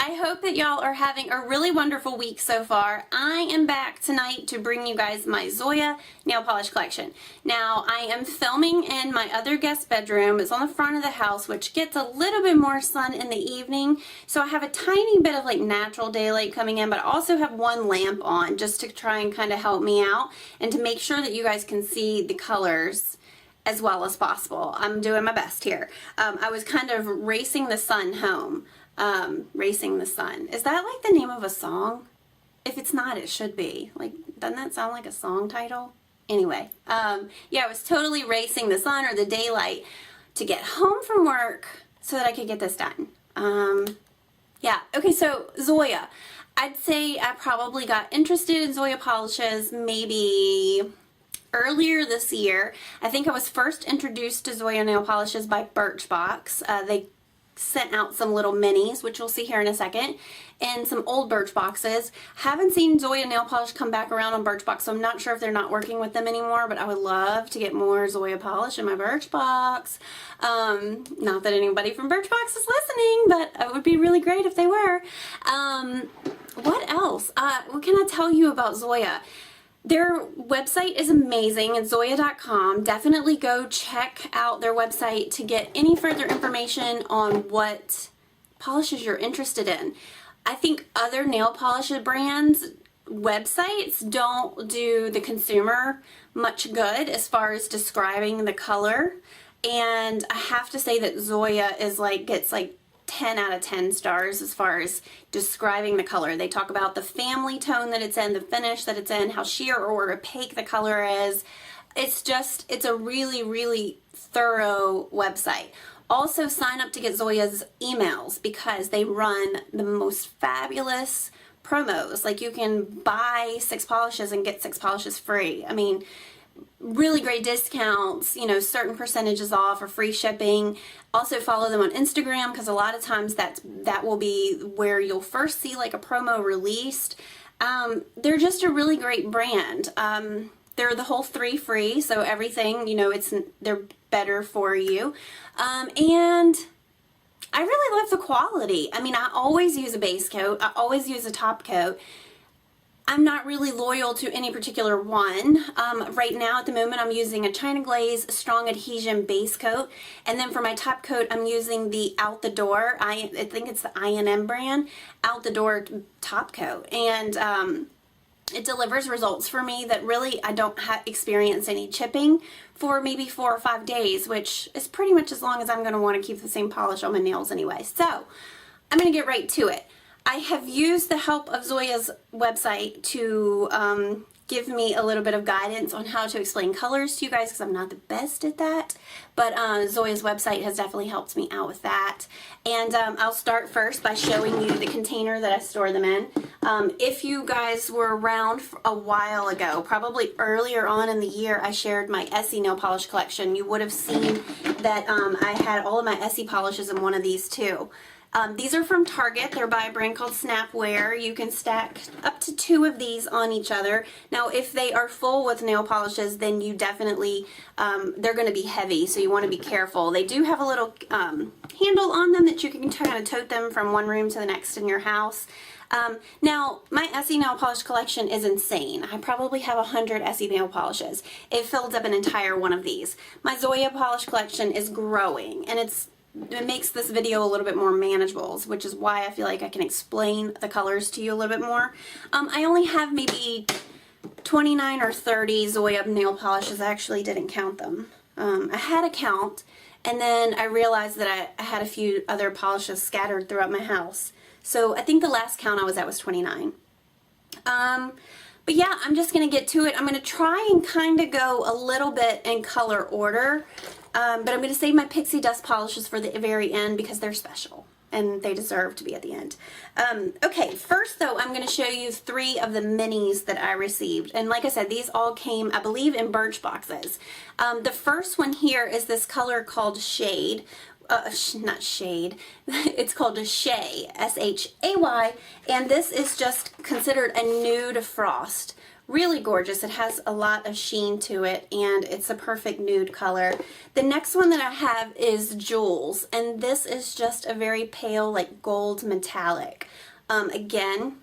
I hope that y'all are having a really wonderful week so far. I am back tonight to bring you guys my Zoya nail polish collection. Now, I am filming in my other guest bedroom. It's on the front of the house, which gets a little bit more sun in the evening. So I have a tiny bit of like natural daylight coming in, but I also have one lamp on just to try and kind of help me out and to make sure that you guys can see the colors as well as possible. I'm doing my best here. I was kind of racing the sun home. Racing the Sun. Is that like the name of a song? If it's not, it should be. Like, doesn't that sound like a song title? Anyway, yeah, I was totally racing the sun or the daylight to get home from work so that I could get this done. Yeah, okay, so Zoya. I'd say I probably got interested in Zoya polishes maybe earlier this year. I think I was first introduced to Zoya nail polishes by Birchbox. They sent out some little minis, which you'll see here in a second, and some old Birchboxes. Haven't seen Zoya nail polish come back around on Birchbox, so I'm not sure if they're not working with them anymore, but I would love to get more Zoya polish in my Birchbox. Not that anybody from Birchbox is listening, but it would be really great if they were. What else? What can I tell you about Zoya? Their website is amazing. It's Zoya.com. Definitely go check out their website to get any further information on what polishes you're interested in. I think other nail polish brands' websites don't do the consumer much good as far as describing the color. And I have to say that Zoya is gets 10 out of 10 stars as far as describing the color. They talk about the family tone that it's in, the finish that it's in, how sheer or opaque the color is. It's a really, really thorough website. Also sign up to get Zoya's emails because they run the most fabulous promos. Like you can buy 6 polishes and get 6 polishes free. I mean, really great discounts, you know, certain percentages off or free shipping. Also follow them on Instagram because a lot of times that will be where you'll first see like a promo released. They're just a really great brand. They're the whole 3 free, so everything, you know, they're better for you. And I really love the quality. I mean, I always use a base coat. I always use a top coat. I'm not really loyal to any particular one. Right now at the moment I'm using a China Glaze Strong Adhesion base coat, and then for my top coat I'm using the Out the Door, I think it's the INM brand, Out the Door top coat, and it delivers results for me that really I don't experience any chipping for maybe 4 or 5 days, which is pretty much as long as I'm going to want to keep the same polish on my nails anyway. So I'm going to get right to it. I have used the help of Zoya's website to give me a little bit of guidance on how to explain colors to you guys because I'm not the best at that, but Zoya's website has definitely helped me out with that. And I'll start first by showing you the container that I store them in. If you guys were around for a while ago, probably earlier on in the year, I shared my Essie nail polish collection. You would have seen that I had all of my Essie polishes in one of these too. These are from Target. They're by a brand called Snapware. You can stack up to 2 of these on each other. Now, if they are full with nail polishes, then you definitely, they're going to be heavy, so you want to be careful. They do have a little handle on them that you can kind of tote them from one room to the next in your house. Now, my Essie nail polish collection is insane. I probably have 100 Essie nail polishes. It fills up an entire one of these. My Zoya polish collection is growing, and it makes this video a little bit more manageable, which is why I feel like I can explain the colors to you a little bit more. I only have maybe 29 or 30 Zoya nail polishes. I actually didn't count them. I had a count, and then I realized that I had a few other polishes scattered throughout my house. So I think the last count I was at was 29. But yeah, I'm just going to get to it. I'm going to try and kind of go a little bit in color order. But I'm going to save my Pixie Dust polishes for the very end because they're special and they deserve to be at the end. Okay, first though, I'm going to show you 3 of the minis that I received. And like I said, these all came, I believe, in Birchboxes. The first one here is this color called Shade. Not Shade. It's called a Shay, S-H-A-Y. And this is just considered a nude frost, Really gorgeous. It has a lot of sheen to it, and it's a perfect nude color. The next one that I have is Jules, and this is just a very pale, like gold metallic. Again,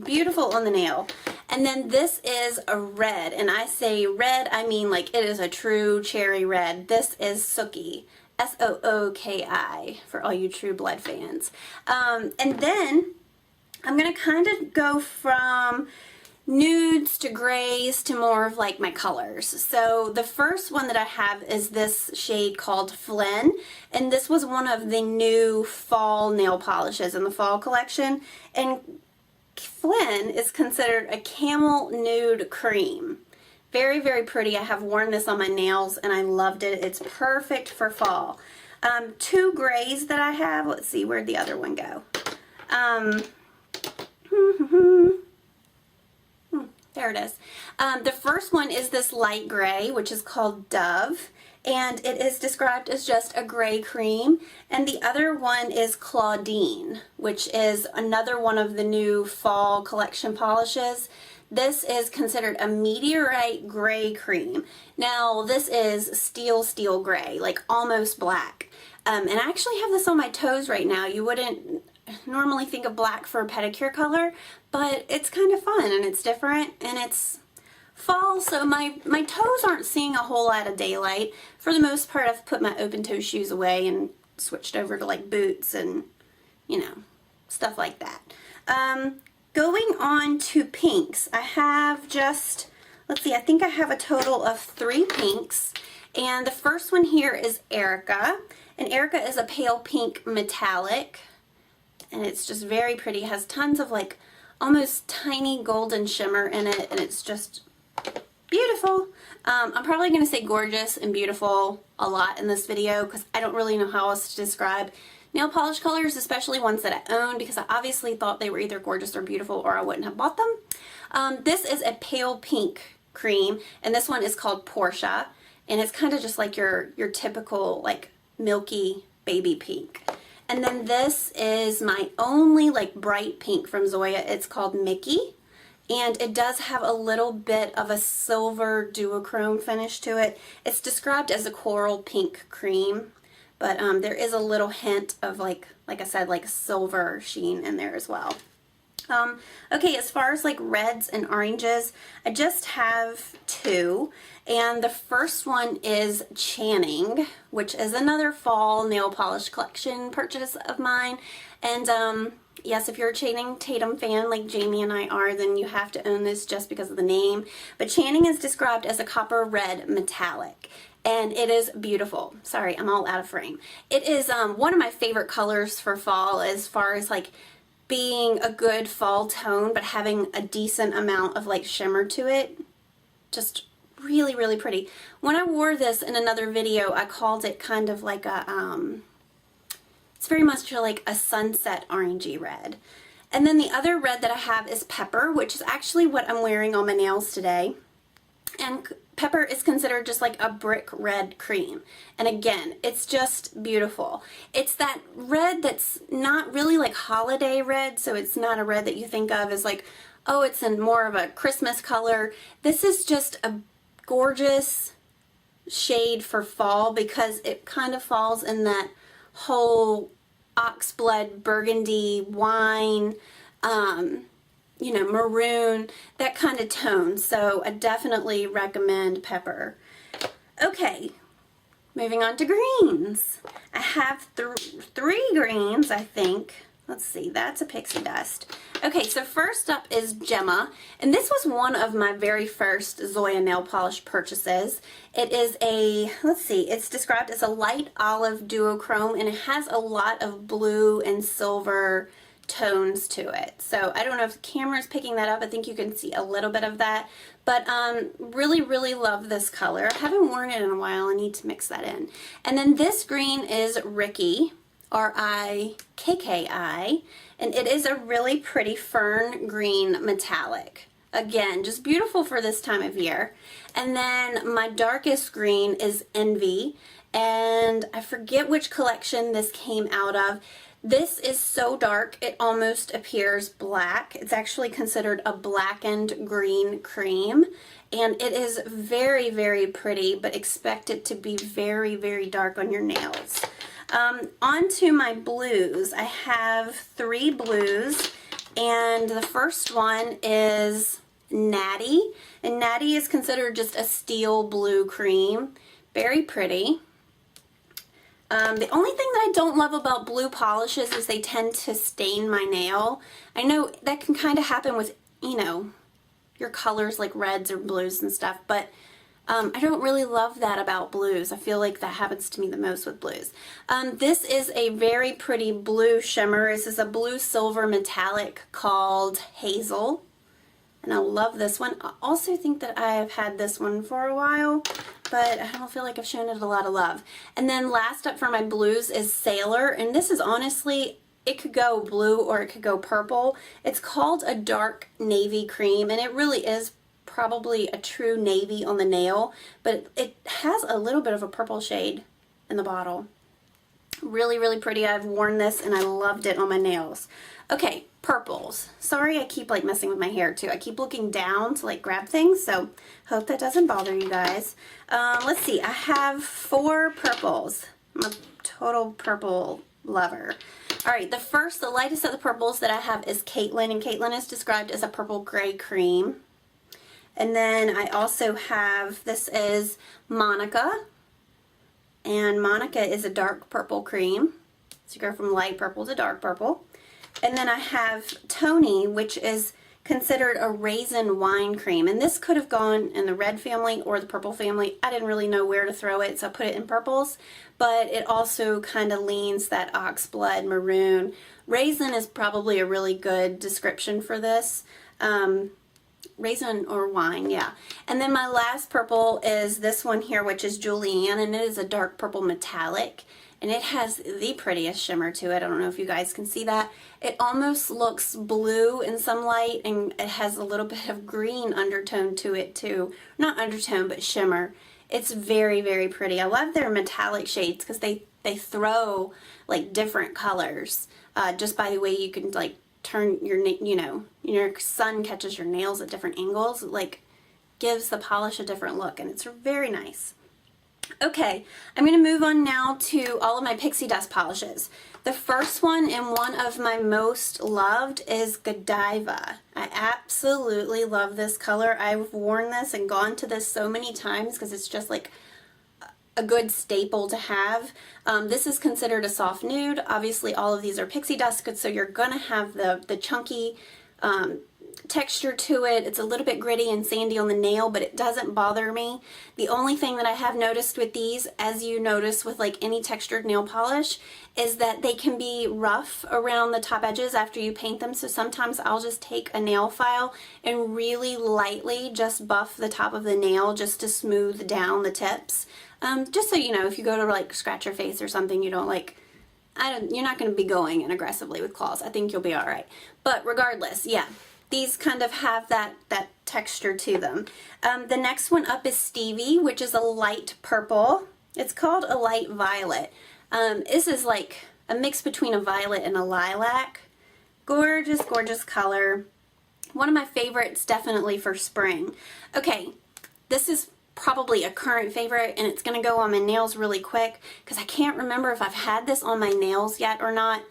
beautiful on the nail. And then this is a red, and I say red, I mean like it is a true cherry red. This is Sooki, S-O-O-K-I, for all you True Blood fans. And then I'm going to kind of go from nudes to grays to more of like my colors. So the first one that I have is this shade called Flynn, and this was one of the new fall nail polishes in the fall collection, and Flynn is considered a camel nude cream. Very, very pretty. I have worn this on my nails and I loved it. It's perfect for fall. Two grays that I have. Let's see, where'd the other one go? There it is. The first one is this light gray, which is called Dove, and it is described as just a gray cream. And the other one is Claudine, which is another one of the new fall collection polishes. This is considered a meteorite gray cream. Now, this is steel gray, like almost black. And I actually have this on my toes right now. You wouldn't normally think of black for a pedicure color, but it's kind of fun and it's different and it's fall, so my toes aren't seeing a whole lot of daylight. For the most part, I've put my open toe shoes away and switched over to like boots and, you know, stuff like that. Going on to pinks, I have just, let's see, I think I have a total of 3 pinks, and the first one here is Erika, and Erika is a pale pink metallic, and it's just very pretty. It has tons of like almost tiny golden shimmer in it, and it's just beautiful. I'm probably going to say gorgeous and beautiful a lot in this video because I don't really know how else to describe nail polish colors, especially ones that I own, because I obviously thought they were either gorgeous or beautiful or I wouldn't have bought them. This is a pale pink cream, and this one is called Portia, and it's kind of just like your typical like milky baby pink. And then this is my only like bright pink from Zoya. It's called Micky, and it does have a little bit of a silver duochrome finish to it. It's described as a coral pink cream, but there is a little hint of like I said, like silver sheen in there as well. Okay, as far as like reds and oranges, I just have 2, and the first one is Channing, which is another fall nail polish collection purchase of mine. And yes, if you're a Channing Tatum fan like Jamie and I are, then you have to own this just because of the name. But Channing is described as a copper red metallic, and it is beautiful. Sorry, I'm all out of frame. It is one of my favorite colors for fall, as far as like being a good fall tone but having a decent amount of like shimmer to it. Just really, really pretty. When I wore this in another video, I called it kind of like a it's very much like a sunset orangey red. And then the other red that I have is Pepper, which is actually what I'm wearing on my nails today. And Pepper is considered just like a brick red cream. And again, it's just beautiful. It's that red that's not really like holiday red, so it's not a red that you think of as like, oh, it's in more of a Christmas color. This is just a gorgeous shade for fall because it kind of falls in that whole oxblood burgundy wine, you know, maroon, that kind of tone. So I definitely recommend Pepper. Okay, moving on to greens. I have 3 greens, I think. Let's see, that's a Pixie Dust. Okay, so first up is Gemma, and this was one of my very first Zoya nail polish purchases. It is a, let's see, it's described as a light olive duochrome, and it has a lot of blue and silver tones to it. So I don't know if the camera is picking that up. I think you can see a little bit of that, but really, really love this color. I haven't worn it in a while. I need to mix that in. And then this green is Rikki, R-I-K-K-I, and it is a really pretty fern green metallic. Again, just beautiful for this time of year. And then my darkest green is Envy, and I forget which collection this came out of. This is so dark it almost appears black. It's actually considered a blackened green cream, and it is very, very pretty, but expect it to be very, very dark on your nails. On to my blues. I have 3 blues, and the first one is Natty, and Natty is considered just a steel blue cream. Very pretty. The only thing that I don't love about blue polishes is they tend to stain my nail. I know that can kind of happen with, you know, your colors like reds or blues and stuff, but I don't really love that about blues. I feel like that happens to me the most with blues. This is a very pretty blue shimmer. This is a blue silver metallic called Hazel, and I love this one. I also think that I have had this one for a while, but I don't feel like I've shown it a lot of love. And then last up for my blues is Sailor, and this is honestly, it could go blue or it could go purple. It's called a dark navy cream, and it really is probably a true navy on the nail, but it has a little bit of a purple shade in the bottle. Really, really pretty. I've worn this and I loved it on my nails. Okay, purples. Sorry, I keep like messing with my hair too. I keep looking down to like grab things, so hope that doesn't bother you guys. Let's see, I have 4 purples. I'm a total purple lover. All right, the lightest of the purples that I have is Caitlin, and Caitlin is described as a purple gray cream. And then I also have, this is Monica, and Monica is a dark purple cream. So you go from light purple to dark purple. And then I have Toni, which is considered a raisin wine cream, and this could have gone in the red family or the purple family. I didn't really know where to throw it, so I put it in purples, but it also kind of leans that oxblood maroon. Raisin is probably a really good description for this. Raisin or wine, yeah. And then my last purple is this one here, which is Julieanne, and it is a dark purple metallic, and it has the prettiest shimmer to it. I don't know if you guys can see that. It almost looks blue in some light, and it has a little bit of green undertone to it too. Not undertone, but shimmer. It's very, very pretty. I love their metallic shades because they throw like different colors just by the way you can like turn your, you know, your sun catches your nails at different angles. It like gives the polish a different look, and it's very nice. Okay, I'm going to move on now to all of my pixie dust polishes. The first one and one of my most loved is Godiva. I absolutely love this color. I've worn this and gone to this so many times because it's just like a good staple to have. This is considered a soft nude. Obviously all of these are pixie dust, so you're going to have the chunky texture to it. It's a little bit gritty and sandy on the nail, but it doesn't bother me. The only thing that I have noticed with these, as you notice with like any textured nail polish, is that they can be rough around the top edges after you paint them. So sometimes I'll just take a nail file and really lightly just buff the top of the nail just to smooth down the tips. Just so you know, if you go to like scratch your face or something, you don't like, you're not going to be going in aggressively with claws. I think you'll be all right. But regardless, yeah. These kind of have that texture to them. The next one up is Stevie, which is a light purple. It's called a light violet. This is like a mix between a violet and a lilac. Gorgeous, gorgeous color. One of my favorites definitely for spring. Okay, this is probably a current favorite, and it's going to go on my nails really quick because I can't remember if I've had this on my nails yet or not.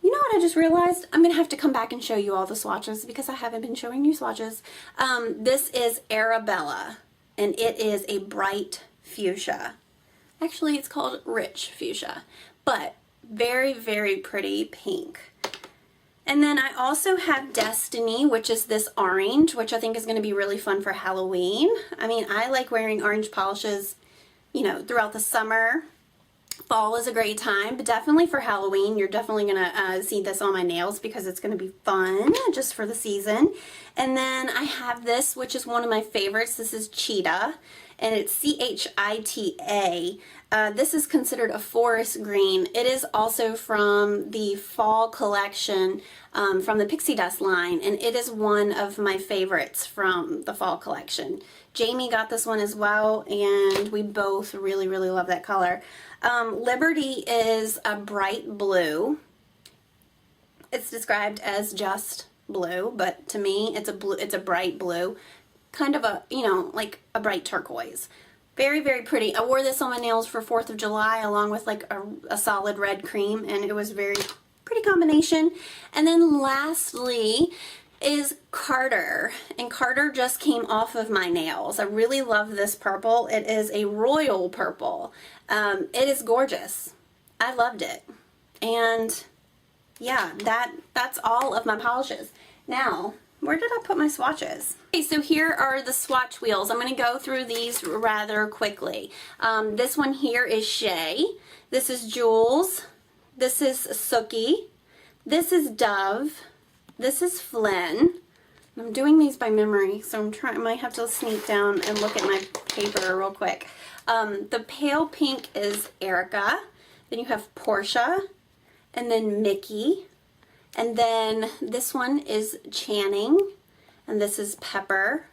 You know what I just realized? I'm going to have to come back and show you all the swatches because I haven't been showing you swatches. This is Arabella, and it is a bright fuchsia. Actually, it's called rich fuchsia, but very, very pretty pink. And then I also have Destiny, which is this orange, which I think is going to be really fun for Halloween. I mean, I like wearing orange polishes, you know, throughout the summer. Fall is a great time, but definitely for Halloween, you're definitely going to see this on my nails because it's going to be fun just for the season. And then I have this, which is one of my favorites. This is Chita, and it's C-H-I-T-A. This is considered a forest green. It is also from the fall collection from the Pixie Dust line, and it is one of my favorites from the fall collection. Jamie got this one as well, and we both really, really love that color. Liberty is a bright blue, it's described as just blue, but to me it's a bright blue, kind of a, you know, like a bright turquoise. Very, very pretty. I wore this on my nails for 4th of July along with like a solid red cream, and it was very pretty combination. And then lastly is Carter, and Carter just came off of my nails. I really love this purple. It is a royal purple. It is gorgeous. I loved it. And yeah, that's all of my polishes. Now, where did I put my swatches? Okay, so here are the swatch wheels. I'm going to go through these rather quickly. This one here is Shay. This is Jules. This is Sooki. This is Dove. This is Flynn. I'm doing these by memory, so I might have to sneak down and look at my paper real quick. The pale pink is Erika. Then you have Portia, and then Micky. And then this one is Channing, and this is Pepper.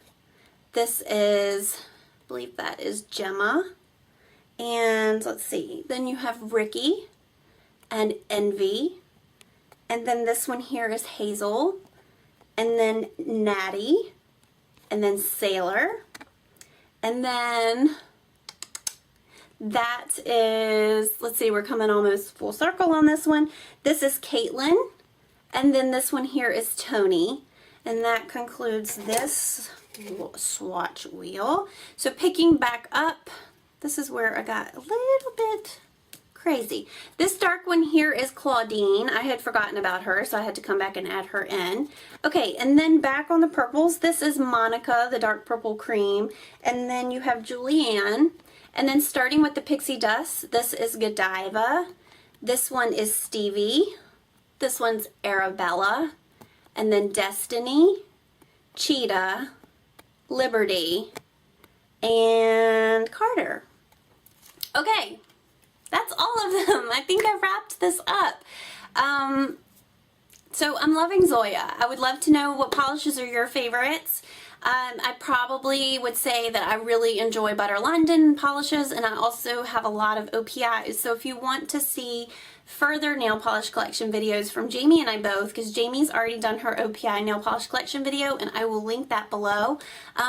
This is, I believe that is Gemma. And let's see, then you have Rikki and Envy. And then this one here is Hazel. And then Natty. And then Sailor. And then that is, let's see, we're coming almost full circle on this one. This is Caitlin. And then this one here is Toni. And that concludes this swatch wheel. So picking back up, this is where I got a little bit crazy. This dark one here is Claudine. I had forgotten about her, so I had to come back and add her in. Okay, and then back on the purples, this is Monica, the dark purple cream. And then you have Julieanne. And then starting with the Pixie Dust, this is Godiva. This one is Stevie. This one's Arabella. And then Destiny, Chita, Liberty, and Carter. Okay, that's all of them. I think I wrapped this up. So I'm loving Zoya. I would love to know what polishes are your favorites. I probably would say that I really enjoy Butter London polishes, and I also have a lot of OPIs. So if you want to see further nail polish collection videos from Jamie and I both, because Jamie's already done her OPI nail polish collection video, and I will link that below.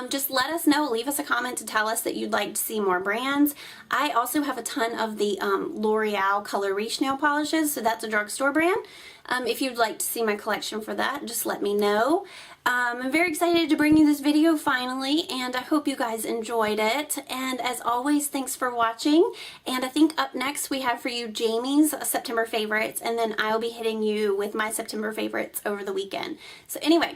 Just let us know, leave us a comment to tell us that you'd like to see more brands. I also have a ton of the L'Oreal Color Riche nail polishes, so that's a drugstore brand. If you'd like to see my collection for that, just let me know. I'm very excited to bring you this video finally, and I hope you guys enjoyed it. And as always, thanks for watching. And I think up next we have for you Jamie's September favorites, and then I'll be hitting you with my September favorites over the weekend. So anyway,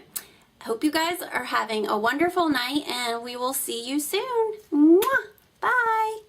I hope you guys are having a wonderful night, and we will see you soon. Mwah! Bye!